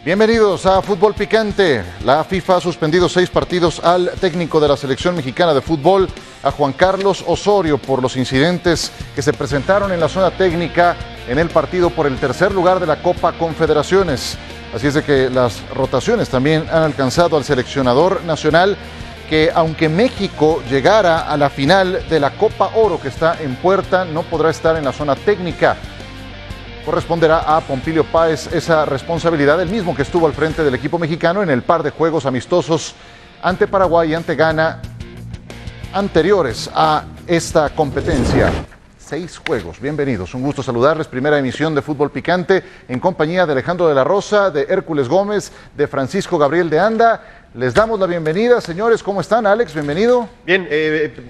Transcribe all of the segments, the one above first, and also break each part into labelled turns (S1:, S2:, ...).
S1: Bienvenidos a Fútbol Picante. La FIFA ha suspendido 6 partidos al técnico de la selección mexicana de fútbol, a Juan Carlos Osorio, por los incidentes que se presentaron en la zona técnica en el partido por el tercer lugar de la Copa Confederaciones. Así es de que las rotaciones también han alcanzado al seleccionador nacional, que aunque México llegara a la final de la Copa Oro que está en puerta, no podrá estar en la zona técnica. Corresponderá a Pompilio Páez esa responsabilidad, el mismo que estuvo al frente del equipo mexicano en el par de juegos amistosos ante Paraguay y ante Ghana anteriores a esta competencia. 6 juegos, bienvenidos, un gusto saludarles. Primera emisión de Fútbol Picante en compañía de Alejandro de la Rosa, de Hércules Gómez, de Francisco Gabriel de Anda. Les damos la bienvenida, señores. ¿Cómo están? Alex, bienvenido.
S2: Bien,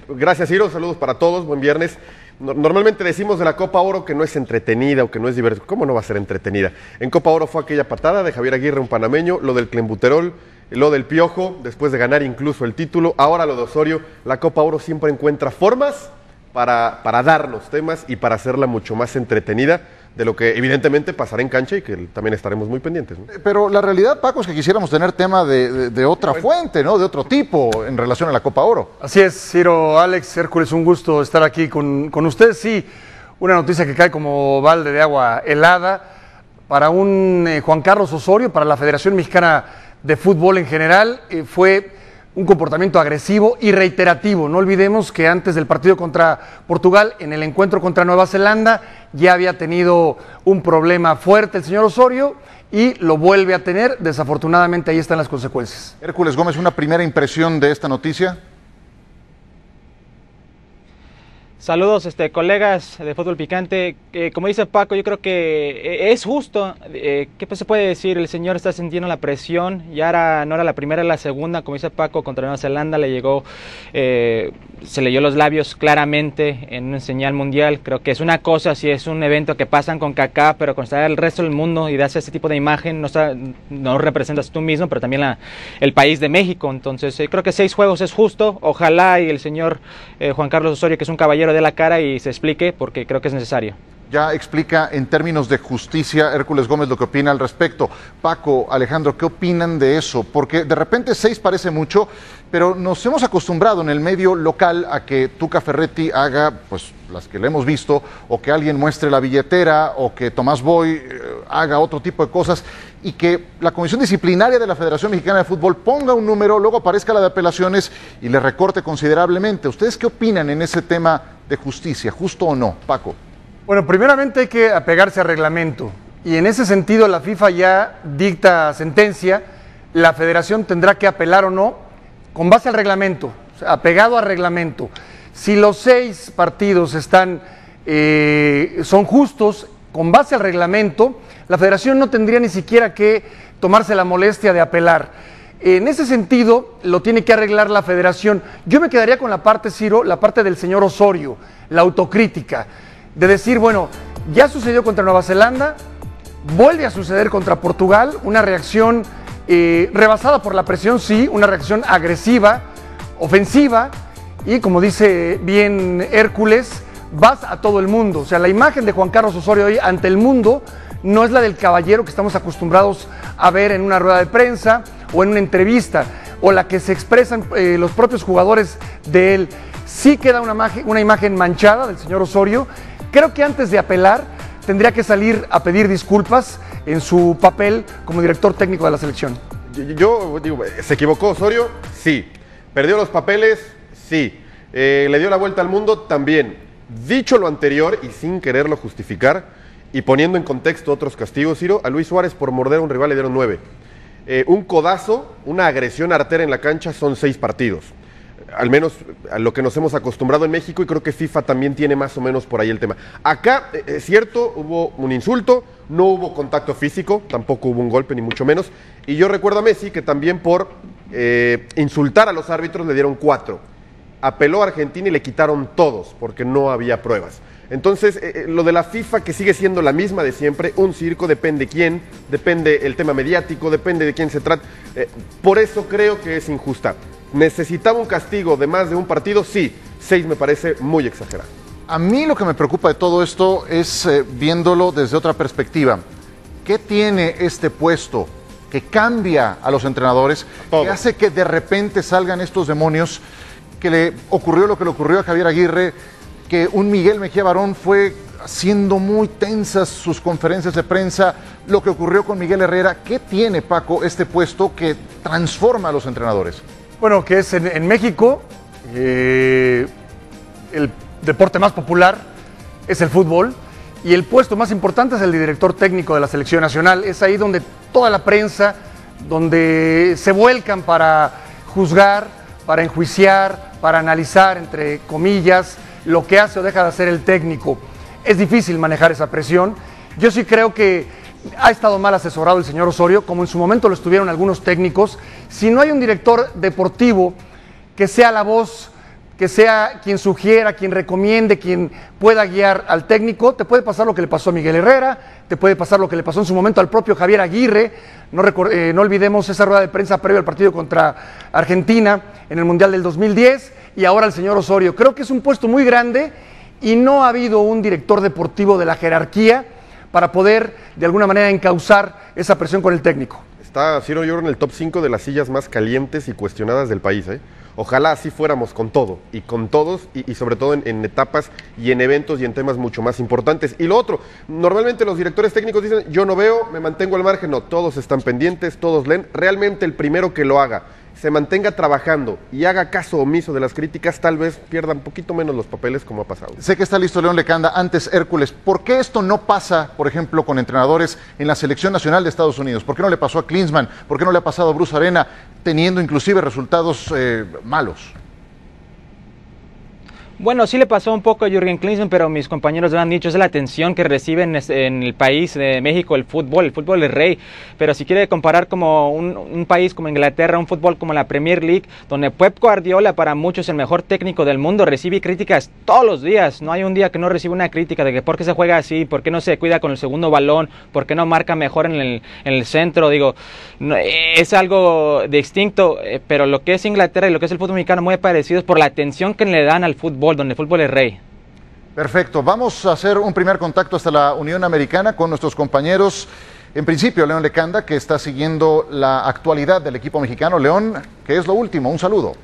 S2: gracias, Ciro. Saludos para todos. Buen viernes. Normalmente decimos de la Copa Oro que no es entretenida o que no es divertida. ¿Cómo no va a ser entretenida? En Copa Oro fue aquella patada de Javier Aguirre, un panameño, lo del Clembuterol, lo del Piojo, después de ganar incluso el título, ahora lo de Osorio. La Copa Oro siempre encuentra formas para darnos temas y para hacerla mucho más entretenida de lo que evidentemente pasará en cancha y que también estaremos muy pendientes, ¿no?
S1: Pero la realidad, Paco, es que quisiéramos tener tema de otra fuente, ¿no? De otro tipo en relación a la Copa Oro.
S3: Así es, Ciro, Alex, Hércules, un gusto estar aquí con ustedes. Sí, una noticia que cae como balde de agua helada para un Juan Carlos Osorio, para la Federación Mexicana de Fútbol en general, fue un comportamiento agresivo y reiterativo. No olvidemos que antes del partido contra Portugal, en el encuentro contra Nueva Zelanda, ya había tenido un problema fuerte el señor Osorio y lo vuelve a tener. Desafortunadamente ahí están las consecuencias.
S1: Hércules Gómez, una primera impresión de esta noticia.
S4: Saludos, colegas de Fútbol Picante. Como dice Paco, yo creo que es justo. ¿Qué se puede decir? El señor está sintiendo la presión. Ya no era la primera, era la segunda. Como dice Paco, contra Nueva Zelanda le llegó, se leyó los labios claramente en una señal mundial. Creo que es una cosa si es un evento que pasan con CONCACAF, pero cuando está el resto del mundo y das ese tipo de imagen, no representas tú mismo, pero también el país de México. Entonces, creo que 6 juegos es justo. Ojalá y el señor Juan Carlos Osorio, que es un caballero de la cara, y se explique, porque creo que es necesario.
S1: Ya explica en términos de justicia Hércules Gómez lo que opina al respecto. Paco, Alejandro, ¿qué opinan de eso? Porque de repente 6 parece mucho, pero nos hemos acostumbrado en el medio local a que Tuca Ferretti haga, pues, las que le hemos visto, o que alguien muestre la billetera, o que Tomás Boy haga otro tipo de cosas, y que la Comisión Disciplinaria de la Federación Mexicana de Fútbol ponga un número, luego aparezca la de apelaciones y le recorte considerablemente. ¿Ustedes qué opinan en ese tema de justicia, justo o no, Paco?
S3: Bueno, primeramente hay que apegarse al reglamento y en ese sentido la FIFA ya dicta sentencia. La federación tendrá que apelar o no con base al reglamento, o sea, apegado al reglamento. Si los 6 partidos son justos con base al reglamento, la federación no tendría ni siquiera que tomarse la molestia de apelar. En ese sentido lo tiene que arreglar la federación. Yo me quedaría con la parte, Ciro, la parte del señor Osorio, la autocrítica, de decir, bueno, ya sucedió contra Nueva Zelanda, vuelve a suceder contra Portugal, una reacción rebasada por la presión, sí, una reacción agresiva, ofensiva, y como dice bien Hércules, vas a todo el mundo. O sea, la imagen de Juan Carlos Osorio hoy ante el mundo no es la del caballero que estamos acostumbrados a ver en una rueda de prensa o en una entrevista, o la que se expresan los propios jugadores de él. Sí queda una imagen manchada del señor Osorio. Creo que antes de apelar tendría que salir a pedir disculpas en su papel como director técnico de la selección.
S2: Yo digo, ¿se equivocó Osorio? Sí. ¿Perdió los papeles? Sí. ¿Le dio la vuelta al mundo? También. Dicho lo anterior y sin quererlo justificar y poniendo en contexto otros castigos, Ciro, a Luis Suárez por morder a un rival le dieron 9. Un codazo, una agresión artera en la cancha son 6 partidos. Al menos a lo que nos hemos acostumbrado en México, y creo que FIFA también tiene más o menos por ahí el tema. Acá, es cierto, hubo un insulto, no hubo contacto físico, tampoco hubo un golpe, ni mucho menos. Y yo recuerdo a Messi que también por insultar a los árbitros le dieron 4. Apeló a Argentina y le quitaron todos, porque no había pruebas. Entonces, lo de la FIFA, que sigue siendo la misma de siempre, un circo, depende quién, depende el tema mediático, depende de quién se trata. Por eso creo que es injusta. ¿Necesitaba un castigo de más de un partido? Sí. 6 me parece muy exagerado.
S1: A mí lo que me preocupa de todo esto es viéndolo desde otra perspectiva. ¿Qué tiene este puesto que cambia a los entrenadores, que hace que de repente salgan estos demonios, que le ocurrió lo que le ocurrió a Javier Aguirre, que un Miguel Mejía Barón fue haciendo muy tensas sus conferencias de prensa, lo que ocurrió con Miguel Herrera? ¿Qué tiene, Paco, este puesto que transforma a los entrenadores?
S3: Bueno, que es en México el deporte más popular es el fútbol y el puesto más importante es el de director técnico de la selección nacional. Es ahí donde toda la prensa, donde se vuelcan para juzgar, para enjuiciar, para analizar, entre comillas, lo que hace o deja de hacer el técnico. Es difícil manejar esa presión. Yo sí creo que ha estado mal asesorado el señor Osorio, como en su momento lo estuvieron algunos técnicos. Si no hay un director deportivo que sea la voz, que sea quien sugiera, quien recomiende, quien pueda guiar al técnico, te puede pasar lo que le pasó a Miguel Herrera, te puede pasar lo que le pasó en su momento al propio Javier Aguirre. No olvidemos esa rueda de prensa previo al partido contra Argentina en el Mundial del 2010 y ahora el señor Osorio. Creo que es un puesto muy grande y no ha habido un director deportivo de la jerarquía para poder de alguna manera encauzar esa presión con el técnico.
S2: Está Ciro Lloro en el top 5 de las sillas más calientes y cuestionadas del país, ¿eh? Ojalá así fuéramos con todo, y con todos, y sobre todo en etapas y en eventos y en temas mucho más importantes. Y lo otro, normalmente los directores técnicos dicen, yo no veo, me mantengo al margen. No, todos están pendientes, todos leen. Realmente el primero que lo haga, se mantenga trabajando y haga caso omiso de las críticas, tal vez pierda un poquito menos los papeles como ha pasado.
S1: Sé que está listo León Lecanda, antes Hércules. ¿Por qué esto no pasa, por ejemplo, con entrenadores en la selección nacional de Estados Unidos? ¿Por qué no le pasó a Klinsmann? ¿Por qué no le ha pasado a Bruce Arena, teniendo inclusive resultados malos?
S4: Bueno, sí le pasó un poco a Jürgen Klinsmann, pero mis compañeros me han dicho, es la atención que reciben en el país de México, el fútbol es rey. Pero si quiere comparar como un país como Inglaterra, un fútbol como la Premier League, donde Pep Guardiola, para muchos el mejor técnico del mundo, recibe críticas todos los días. No hay un día que no reciba una crítica de que por qué se juega así, por qué no se cuida con el segundo balón, por qué no marca mejor en el centro. Digo, no, es algo distinto, pero lo que es Inglaterra y lo que es el fútbol mexicano muy parecido es por la atención que le dan al fútbol, donde el fútbol es rey.
S1: Perfecto, vamos a hacer un primer contacto hasta la Unión Americana con nuestros compañeros. En principio, León Lecanda, que está siguiendo la actualidad del equipo mexicano. León, ¿qué es lo último? Un saludo.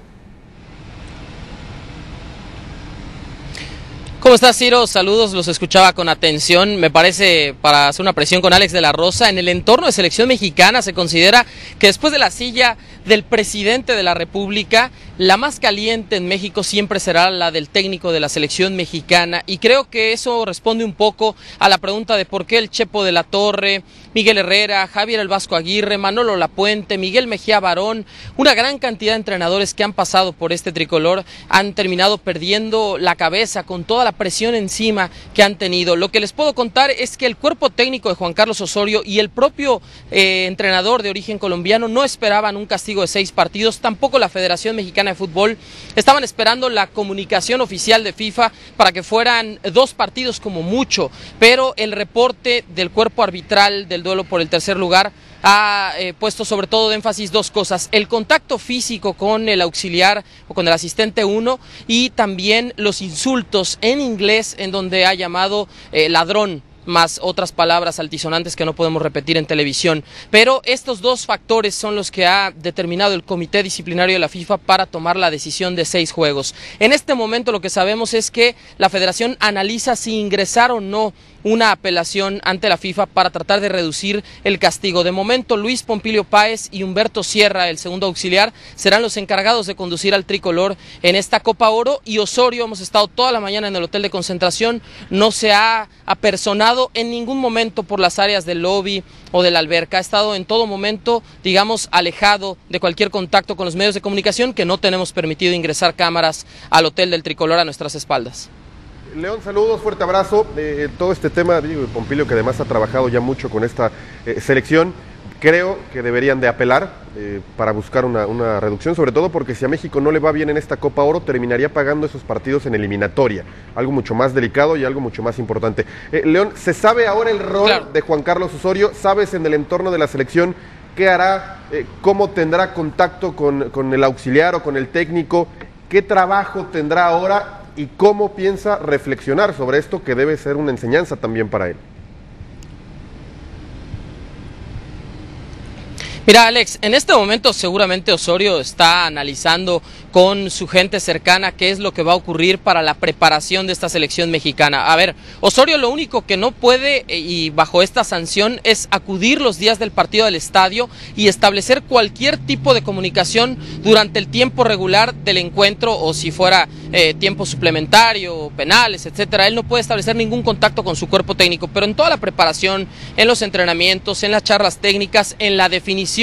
S5: ¿Cómo estás, Ciro? Saludos, los escuchaba con atención. Me parece, para hacer una presión con Alex de la Rosa, en el entorno de selección mexicana se considera que después de la silla del presidente de la República, la más caliente en México siempre será la del técnico de la selección mexicana, y creo que eso responde un poco a la pregunta de por qué el Chepo de la Torre, Miguel Herrera, Javier El Vasco Aguirre, Manolo Lapuente, Miguel Mejía Barón, una gran cantidad de entrenadores que han pasado por este tricolor han terminado perdiendo la cabeza con toda la presión encima que han tenido. Lo que les puedo contar es que el cuerpo técnico de Juan Carlos Osorio y el propio entrenador de origen colombiano no esperaban un castigo de 6 partidos, tampoco la Federación Mexicana de Fútbol. Estaban esperando la comunicación oficial de FIFA para que fueran 2 partidos como mucho, pero el reporte del cuerpo arbitral del duelo por el tercer lugar ha puesto sobre todo de énfasis 2 cosas: el contacto físico con el auxiliar o con el asistente 1, y también los insultos en inglés, en donde ha llamado ladrón, más otras palabras altisonantes que no podemos repetir en televisión. Pero estos 2 factores son los que ha determinado el Comité Disciplinario de la FIFA para tomar la decisión de 6 juegos. En este momento lo que sabemos es que la Federación analiza si ingresar o no una apelación ante la FIFA para tratar de reducir el castigo. De momento, Luis Pompilio Páez y Humberto Sierra, el segundo auxiliar, serán los encargados de conducir al tricolor en esta Copa Oro, y Osorio, hemos estado toda la mañana en el hotel de concentración, no se ha apersonado en ningún momento por las áreas del lobby o de la alberca. Ha estado en todo momento, digamos, alejado de cualquier contacto con los medios de comunicación, que no tenemos permitido ingresar cámaras al hotel del tricolor a nuestras espaldas.
S2: León, saludos, fuerte abrazo. Todo este tema, digo, Pompilio, que además ha trabajado ya mucho con esta selección, creo que deberían de apelar para buscar una reducción, sobre todo porque si a México no le va bien en esta Copa Oro, terminaría pagando esos partidos en eliminatoria, algo mucho más delicado y algo mucho más importante. León, ¿se sabe ahora el rol de Juan Carlos Osorio? ¿Sabes en el entorno de la selección qué hará? ¿Cómo tendrá contacto con el auxiliar o con el técnico? ¿Qué trabajo tendrá ahora? ¿Y cómo piensa reflexionar sobre esto, que debe ser una enseñanza también para él?
S5: Mira, Alex, en este momento seguramente Osorio está analizando con su gente cercana qué es lo que va a ocurrir para la preparación de esta selección mexicana. A ver, Osorio lo único que no puede, y bajo esta sanción, es acudir los días del partido al estadio y establecer cualquier tipo de comunicación durante el tiempo regular del encuentro, o si fuera tiempo suplementario, penales, etcétera. Él no puede establecer ningún contacto con su cuerpo técnico, pero en toda la preparación, en los entrenamientos, en las charlas técnicas, en la definición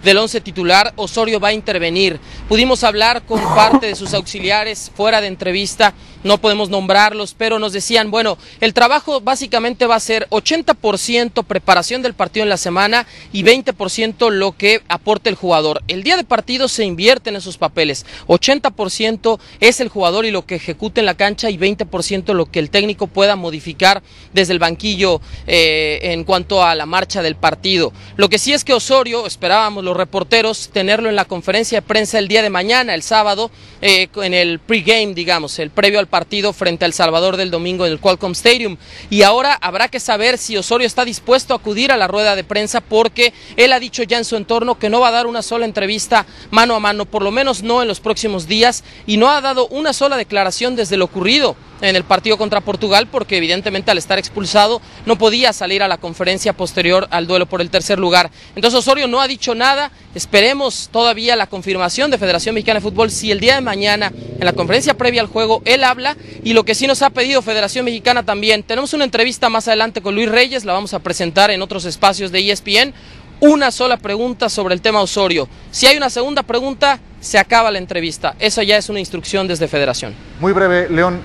S5: del once titular, Osorio va a intervenir. Pudimos hablar con parte de sus auxiliares fuera de entrevista, no podemos nombrarlos, pero nos decían, bueno, el trabajo básicamente va a ser 80% preparación del partido en la semana y 20% lo que aporte el jugador. El día de partido se invierte en esos papeles, 80% es el jugador y lo que ejecute en la cancha, y 20% lo que el técnico pueda modificar desde el banquillo en cuanto a la marcha del partido. Lo que sí es que Osorio, esperábamos los reporteros tenerlo en la conferencia de prensa el día de mañana, el sábado, en el pregame, digamos, el previo al partido frente a El Salvador del domingo en el Qualcomm Stadium, y ahora habrá que saber si Osorio está dispuesto a acudir a la rueda de prensa, porque él ha dicho ya en su entorno que no va a dar una sola entrevista mano a mano, por lo menos no en los próximos días, y no ha dado una sola declaración desde lo ocurrido en el partido contra Portugal, porque evidentemente al estar expulsado no podía salir a la conferencia posterior al duelo por el tercer lugar. Entonces Osorio no ha dicho nada, esperemos todavía la confirmación de Federación Mexicana de Fútbol si el día de mañana en la conferencia previa al juego él habla, y lo que sí nos ha pedido Federación Mexicana también. Tenemos una entrevista más adelante con Luis Reyes, la vamos a presentar en otros espacios de ESPN. Una sola pregunta sobre el tema Osorio. Si hay una segunda pregunta, se acaba la entrevista. Eso ya es una instrucción desde Federación.
S1: Muy breve, León.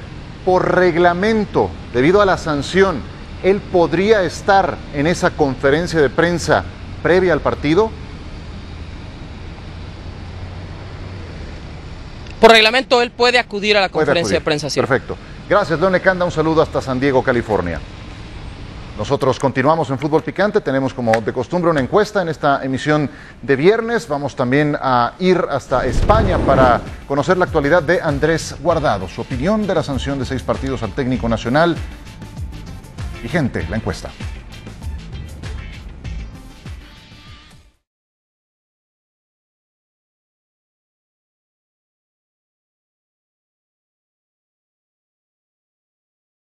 S1: Por reglamento, debido a la sanción, ¿él podría estar en esa conferencia de prensa previa al partido?
S5: Por reglamento, él puede acudir a la conferencia de prensa. Sí.
S1: Perfecto. Gracias, León Lecanda. Un saludo hasta San Diego, California. Nosotros continuamos en Fútbol Picante, tenemos como de costumbre una encuesta en esta emisión de viernes. Vamos también a ir hasta España para conocer la actualidad de Andrés Guardado, su opinión de la sanción de 6 partidos al técnico nacional. Vigente la encuesta.